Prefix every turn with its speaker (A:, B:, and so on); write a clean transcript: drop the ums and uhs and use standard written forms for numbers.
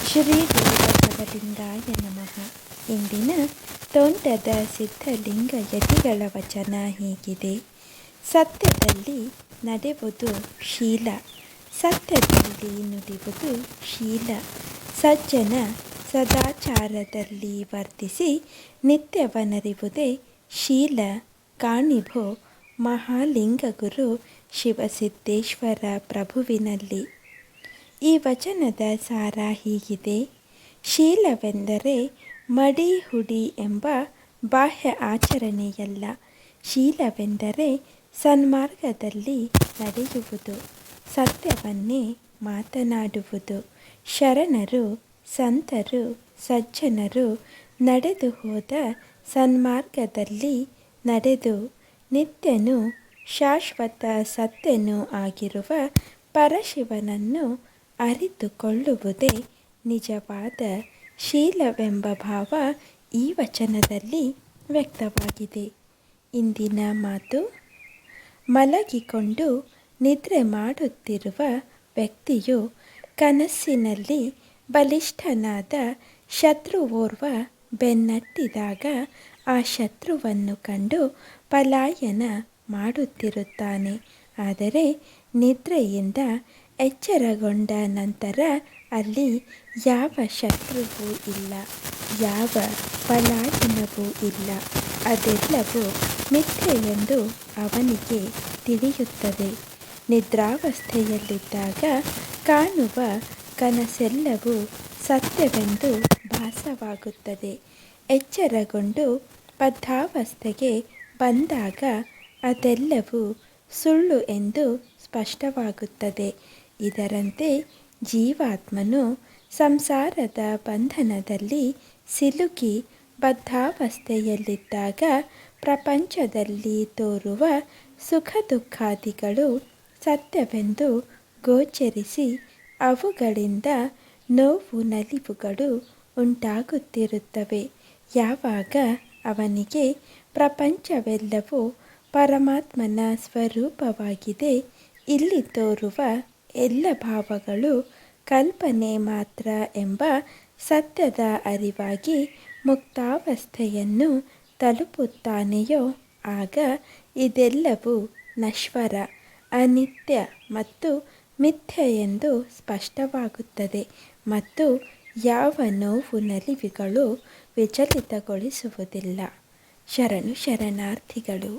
A: ಶ್ರೀ ದೇವಬಸವಲಿಂಗಾಯ ನಮಃ. ಇಂದಿನ ತೋಂಟದ ಸಿದ್ಧಲಿಂಗ ಯತಿಗಳ ವಚನ ಹೀಗಿದೆ. ಸತ್ಯದಲ್ಲಿ ನಡೆಯುವುದು ಶೀಲ, ಸತ್ಯದಲ್ಲಿ ನುಡಿಯುವುದು ಶೀಲ. ಸಜ್ಜನ ಸದಾಚಾರದಲ್ಲಿ ವರ್ತಿಸಿ ನಿತ್ಯವನರಿವುದೇ ಶೀಲ. ಕಾಣಿಭೋ ಮಹಾಲಿಂಗ ಗುರು ಶಿವಸಿದ್ದೇಶ್ವರ ಪ್ರಭುವಿನಲ್ಲಿ. ಈ ವಚನದ ಸಾರ ಹೀಗಿದೆ. ಶೀಲವೆಂದರೆ ಮಡಿ ಹುಡಿ ಎಂಬ ಬಾಹ್ಯ ಆಚರಣೆಯಲ್ಲ. ಶೀಲವೆಂದರೆ ಸನ್ಮಾರ್ಗದಲ್ಲಿ ನಡೆಯುವುದು, ಸತ್ಯವನ್ನೇ ಮಾತನಾಡುವುದು. ಶರಣರು, ಸಂತರು, ಸಜ್ಜನರು ನಡೆದು ಹೋದ ಸನ್ಮಾರ್ಗದಲ್ಲಿ ನಡೆದು ನಿತ್ಯನೂ ಶಾಶ್ವತ ಸತ್ಯನೂ ಆಗಿರುವ ಪರಶಿವನನ್ನು ಅರಿತುಕೊಳ್ಳುವುದೇ ನಿಜವಾದ ಶೀಲವೆಂಬ ಭಾವ ಈ ವಚನದಲ್ಲಿ ವ್ಯಕ್ತವಾಗಿದೆ. ಇಂದಿನ ಮಾತು: ಮಲಗಿಕೊಂಡು ನಿದ್ರೆ ಮಾಡುತ್ತಿರುವ ವ್ಯಕ್ತಿಯು ಕನಸಿನಲ್ಲಿ ಬಲಿಷ್ಠನಾದ ಶತ್ರುವೋರ್ವ ಬೆನ್ನಟ್ಟಿದಾಗ ಆ ಶತ್ರುವನ್ನು ಕಂಡು ಪಲಾಯನ ಮಾಡುತ್ತಿರುತ್ತಾನೆ. ಆದರೆ ನಿದ್ರೆಯಿಂದ ಎಚ್ಚರಗೊಂಡ ನಂತರ ಅಲ್ಲಿ ಯಾವ ಶತ್ರುವೂ ಇಲ್ಲ, ಯಾವ ಪಲಾಯನವೂ ಇಲ್ಲ. ಅದೆಲ್ಲವೂ ಮಿಥ್ಯೆಯೆಂದು ಅವನಿಗೆ ತಿಳಿಯುತ್ತದೆ. ನಿದ್ರಾವಸ್ಥೆಯಲ್ಲಿದ್ದಾಗ ಕಾಣುವ ಕನಸೆಲ್ಲವೂ ಸತ್ಯವೆಂದು ಭಾಸವಾಗುತ್ತದೆ. ಎಚ್ಚರಗೊಂಡು ಬದ್ಧಾವಸ್ಥೆಗೆ ಬಂದಾಗ ಅದೆಲ್ಲವೂ ಸುಳ್ಳು ಎಂದು ಸ್ಪಷ್ಟವಾಗುತ್ತದೆ. ಇದರಂತೆ ಜೀವಾತ್ಮನು ಸಂಸಾರದ ಬಂಧನದಲ್ಲಿ ಸಿಲುಕಿ ಬದ್ಧಾವಸ್ಥೆಯಲ್ಲಿದ್ದಾಗ ಪ್ರಪಂಚದಲ್ಲಿ ತೋರುವ ಸುಖ ದುಃಖಾದಿಗಳು ಸತ್ಯವೆಂದು ಗೋಚರಿಸಿ ಅವುಗಳಿಂದ ನೋವು ನಲಿವುಗಳು ಉಂಟಾಗುತ್ತಿರುತ್ತವೆ. ಯಾವಾಗ ಅವನಿಗೆ ಪ್ರಪಂಚವೆಲ್ಲವೂ ಪರಮಾತ್ಮನ ಸ್ವರೂಪವಾಗಿದೆ, ಇಲ್ಲಿ ತೋರುವ ಎಲ್ಲ ಭಾವಗಳು ಕಲ್ಪನೆ ಮಾತ್ರ ಎಂಬ ಸತ್ಯದ ಅರಿವಾಗಿ ಮುಕ್ತಾವಸ್ಥೆಯನ್ನು ತಲುಪುತ್ತಾನೆಯೋ ಆಗ ಇದೆಲ್ಲವೂ ನಶ್ವರ, ಅನಿತ್ಯ ಮತ್ತು ಮಿಥ್ಯ ಎಂದು ಸ್ಪಷ್ಟವಾಗುತ್ತದೆ ಮತ್ತು ಯಾವ ನೋವು ನಲಿವುಗಳು ವಿಚಲಿತಗೊಳಿಸುವುದಿಲ್ಲ. ಶರಣು ಶರಣಾರ್ಥಿಗಳು.